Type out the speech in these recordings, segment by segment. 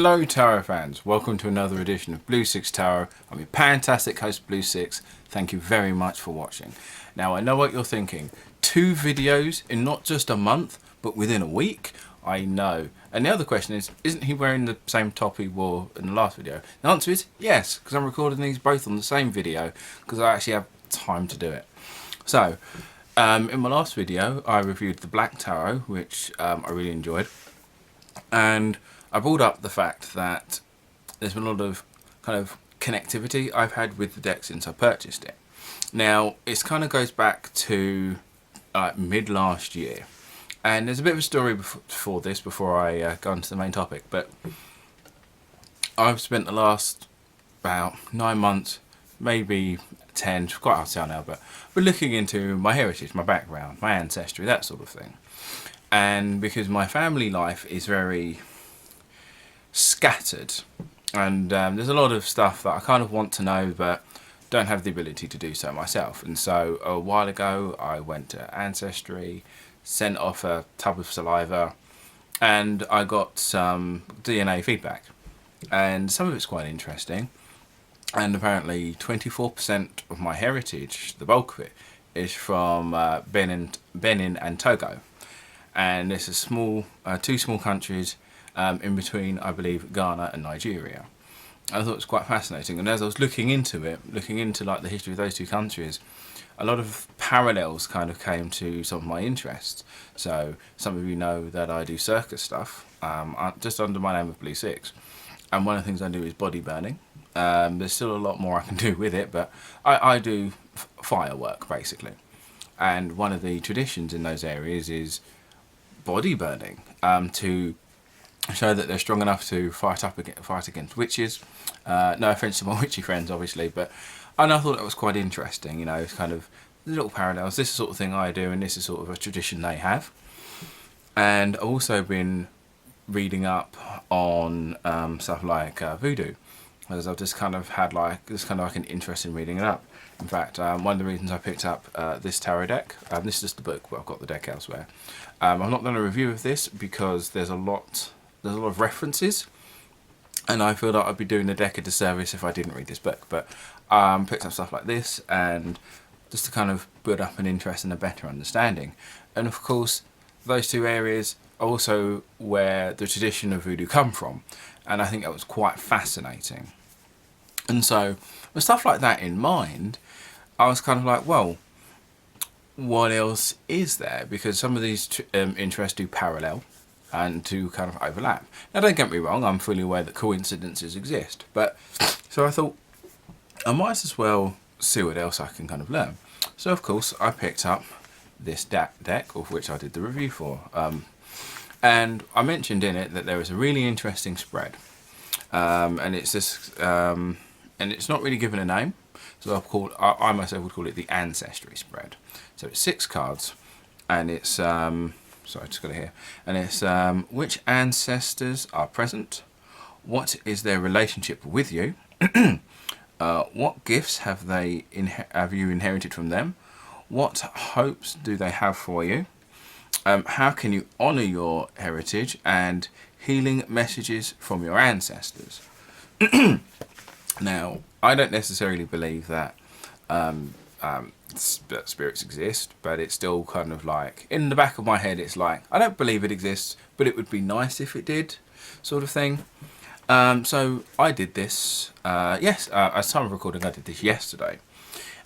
Hello Tarot fans, welcome to another edition of Blue Sicx Tarot. I'm your fantastic host Blue Sicx. Thank you very much for watching. Now I know what you're thinking, 2 videos in not just a month but within a week? I know. And the other question is, isn't he wearing the same top he wore in the last video? The answer is yes, because I'm recording these both on the same video because I actually have time to do it. So, in my last video I reviewed the Black Tarot, which I really enjoyed. And I brought up the fact that there's been a lot of kind of connectivity I've had with the deck since I purchased it. Now, it kind of goes back to mid last year. And there's a bit of a story before I go into the main topic. But I've spent the last about 9 months, maybe 10, it's quite hard to tell now, but we're looking into my heritage, my background, my ancestry, that sort of thing. And because my family life is very scattered, and there's a lot of stuff that I kind of want to know but don't have the ability to do so myself. And so a while ago I went to Ancestry, sent off a tub of saliva, and I got some DNA feedback, and some of it's quite interesting. And apparently 24% of my heritage, the bulk of it, is from Benin and Togo. And there's a small, 2 small countries in between, I believe, Ghana and Nigeria. I thought it was quite fascinating, and as I was looking into it, looking into like the history of those 2 countries, a lot of parallels kind of came to some of my interests. So some of you know that I do circus stuff, just under my name of Blue Sicx, and one of the things I do is body burning. There's still a lot more I can do with it, but I do firework basically, and one of the traditions in those areas is body burning, to show that they're strong enough to fight against witches. No offense to my witchy friends, obviously, but I thought that was quite interesting. You know, it's kind of little parallels. This is the sort of thing I do, and this is sort of a tradition they have. And I've also been reading up on stuff like voodoo, as I've just kind of had like an interest in reading it up. In fact, one of the reasons I picked up this tarot deck, this is just the book, but I've got the deck elsewhere. I've not done a review of this because there's a lot of references, and I feel that I'd be doing the deck a disservice if I didn't read this book. But picked up stuff like this, and just to kind of build up an interest and a better understanding. And of course, those 2 areas are also where the tradition of voodoo come from, and I think that was quite fascinating. And so, with stuff like that in mind, I was kind of like, well, what else is there? Because some of these interests do parallel and do kind of overlap. Now, don't get me wrong, I'm fully aware that coincidences exist, but so I thought I might as well see what else I can kind of learn. So of course I picked up this deck, of which I did the review for, and I mentioned in it that there was a really interesting spread, and it's this, and it's not really given a name, so I myself would call it the Ancestry spread. So it's 6 cards, and it's sorry, I just got it here, and it's which ancestors are present, what is their relationship with you, what gifts have you inherited from them, what hopes do they have for you, how can you honour your heritage, and healing messages from your ancestors. Now, I don't necessarily believe that spirits exist, but it's still kind of like, in the back of my head, it's like, I don't believe it exists, but it would be nice if it did, sort of thing. So I did this, as time of recording, I did this yesterday.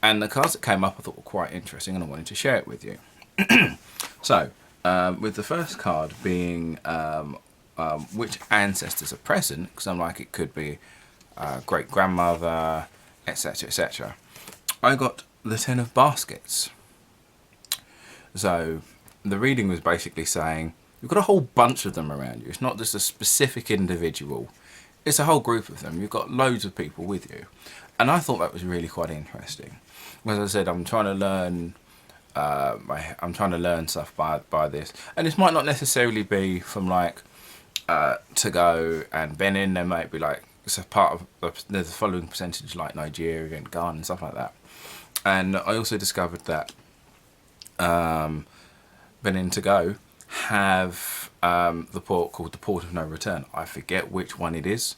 And the cards that came up I thought were quite interesting, and I wanted to share it with you. So, with the first card being which ancestors are present, because I'm like, it could be great-grandmother, etc, etc. I got the 10 of baskets. So the reading was basically saying you've got a whole bunch of them around you. It's not just a specific individual, it's a whole group of them. You've got loads of people with you, and I thought that was really quite interesting. As I said, I'm trying to learn stuff by this, and this might not necessarily be from like Togo and Benin. There might be like, it's a part of there's a following percentage like Nigeria and Ghana and stuff like that. And I also discovered that Benin and Togo have the port called the Port of No Return. I forget which one it is,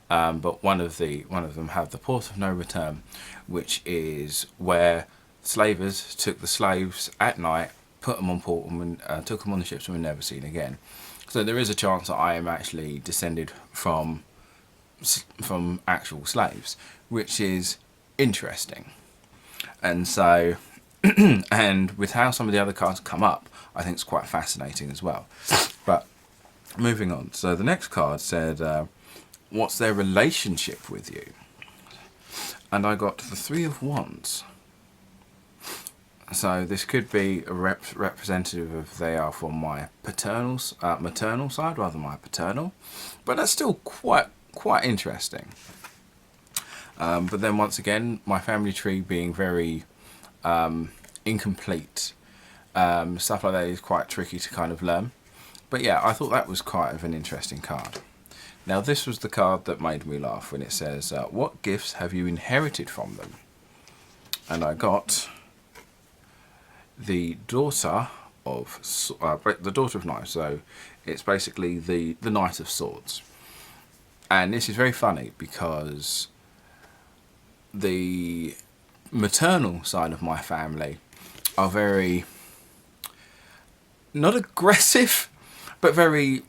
but one of them have the Port of No Return, which is where slavers took the slaves at night, put them on port, and took them on the ships and were never seen again. So there is a chance that I am actually descended from actual slaves, which is interesting. And so, and with how some of the other cards come up, I think it's quite fascinating as well. But moving on. So the next card said, what's their relationship with you? And I got the Three of Wands. So this could be a representative of they are from my maternal side rather than my paternal, but that's still quite interesting. But then once again, my family tree being very incomplete, stuff like that is quite tricky to kind of learn. But yeah, I thought that was quite of an interesting card. Now this was the card that made me laugh when it says, what gifts have you inherited from them? And I got the daughter of knives. So it's basically the Knight of Swords. And this is very funny because the maternal side of my family are very, not aggressive, but very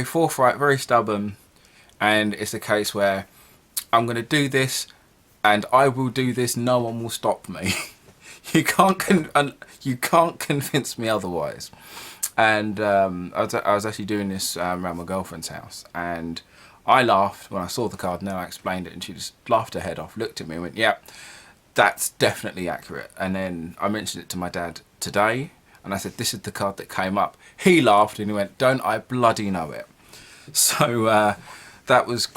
forthright, very stubborn. And it's a case where I'm going to do this and I will do this, no one will stop me. You can't convince me otherwise. And I was actually doing this around my girlfriend's house, and I laughed when I saw the card and then I explained it, and she just laughed her head off, looked at me and went, yeah, that's definitely accurate. And then I mentioned it to my dad today and I said, this is the card that came up. He laughed and he went, don't I bloody know it. So that was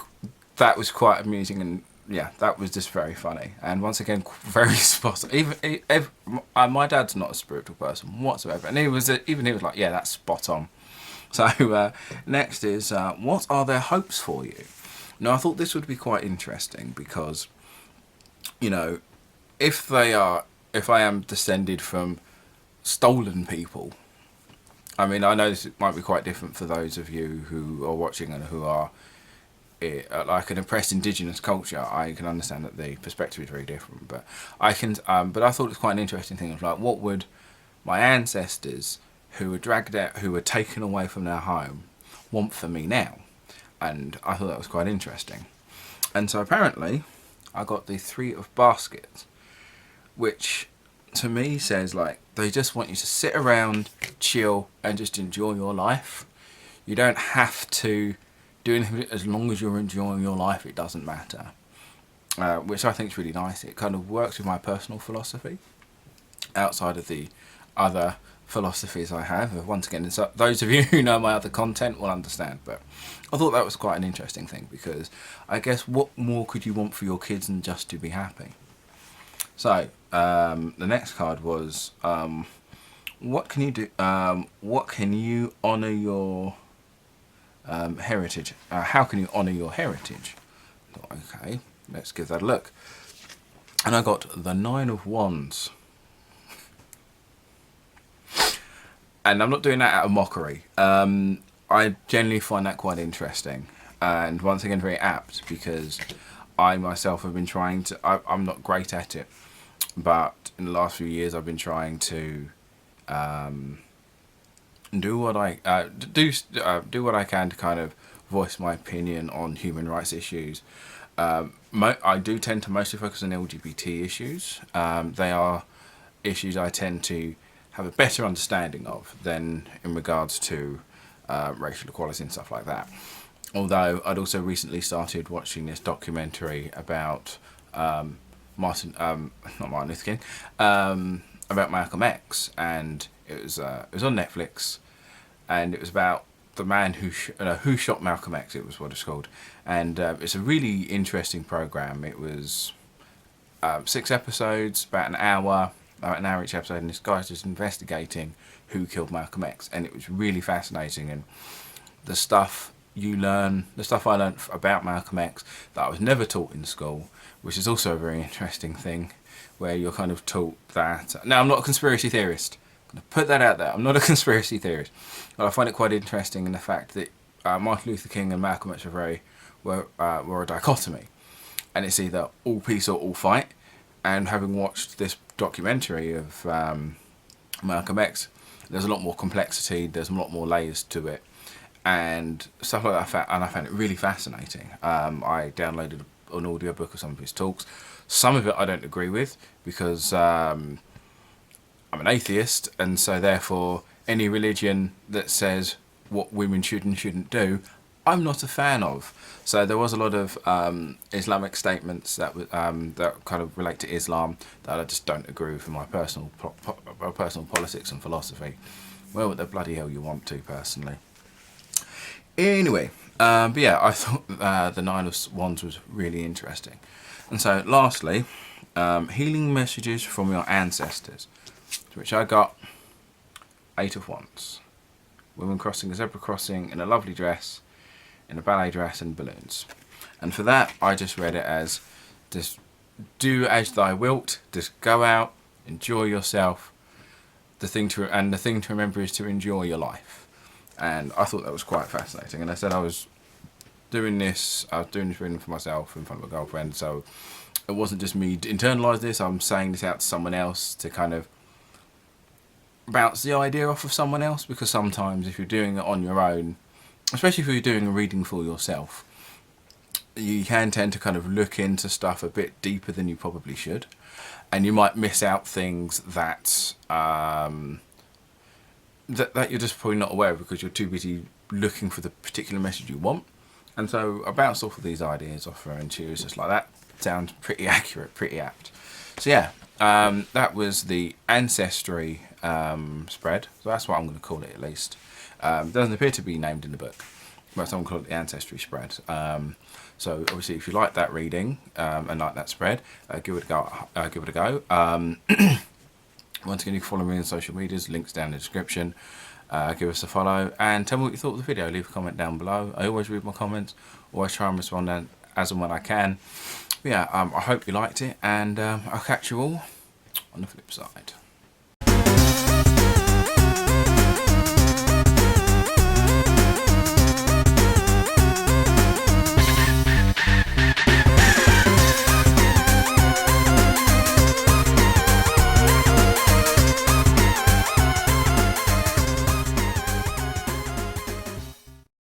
quite amusing, and yeah, that was just very funny. And once again, very spot on. My dad's not a spiritual person whatsoever, and he was like, yeah, that's spot on. So next is, what are their hopes for you? Now I thought this would be quite interesting because, you know, if I am descended from stolen people, I mean, I know this might be quite different for those of you who are watching and who are like an oppressed indigenous culture. I can understand that the perspective is very different, but I thought it was quite an interesting thing of like, what would my ancestors who were dragged out, who were taken away from their home, want for me now? And I thought that was quite interesting. And so apparently I got the Three of Baskets, which to me says like they just want you to sit around, chill, and just enjoy your life. You don't have to do anything. As long as you're enjoying your life, it doesn't matter. Which I think is really nice. It kind of works with my personal philosophy outside of the other philosophies I have. Once again, so those of you who know my other content will understand, but I thought that was quite an interesting thing, because I guess what more could you want for your kids than just to be happy? So the next card was, what can you do? What can you honour your heritage? How can you honour your heritage? Okay, let's give that a look. And I got the Nine of Wands. And I'm not doing that out of mockery. I generally find that quite interesting. And once again, very apt, because I myself have been trying to, I'm not great at it, but in the last few years I've been trying to do what I can to kind of voice my opinion on human rights issues. I do tend to mostly focus on LGBT issues. They are issues I tend to have a better understanding of than in regards to racial equality and stuff like that. Although I'd also recently started watching this documentary about not Martin Luther King, about Malcolm X, and it was on Netflix, and it was about the man who shot Malcolm X. It was what it's called, and it's a really interesting program. It was 6 episodes, about an hour each episode, and this guy's just investigating who killed Malcolm X, and it was really fascinating. And the stuff I learned about Malcolm X that I was never taught in school, which is also a very interesting thing, where you're kind of taught that. Now, I'm not a conspiracy theorist, going to put that out there. I'm not a conspiracy theorist, but I find it quite interesting in the fact that Martin Luther King and Malcolm X were a dichotomy, and it's either all peace or all fight. And having watched this documentary of Malcolm X, there's a lot more complexity, there's a lot more layers to it, and stuff like that, and I found it really fascinating. I downloaded an audiobook of some of his talks. Some of it I don't agree with, because I'm an atheist, and so therefore any religion that says what women should and shouldn't do, I'm not a fan of. So there was a lot of Islamic statements that kind of relate to Islam that I just don't agree with in my personal politics and philosophy. Well, what the bloody hell you want to, personally. Anyway, but yeah, I thought the Nine of Wands was really interesting. And so lastly, healing messages from your ancestors, to which I got 8 of Wands. Women crossing a zebra crossing in a lovely dress, in a ballet dress and balloons. And for that, I just read it as, just do as thy wilt, just go out, enjoy yourself. The thing to remember is to enjoy your life. And I thought that was quite fascinating. And I said I was doing this reading for myself in front of a girlfriend, so it wasn't just me internalise this, I'm saying this out to someone else to kind of bounce the idea off of someone else, because sometimes if you're doing it on your own, especially if you're doing a reading for yourself, you can tend to kind of look into stuff a bit deeper than you probably should, and you might miss out things that that you're just probably not aware of because you're too busy looking for the particular message you want. And so I bounced off of these ideas off her, and she was just like, that sounds pretty accurate, pretty apt. So yeah, that was the Ancestry spread. So that's what I'm going to call it, at least. It doesn't appear to be named in the book, but someone called it the Ancestry spread. So obviously, if you like that reading and like that spread, give it a go. Once again, you can follow me on social medias, links down in the description. Give us a follow and tell me what you thought of the video. Leave a comment down below. I always read my comments, always try and respond as and when I can. But yeah, I hope you liked it, and I'll catch you all on the flip side.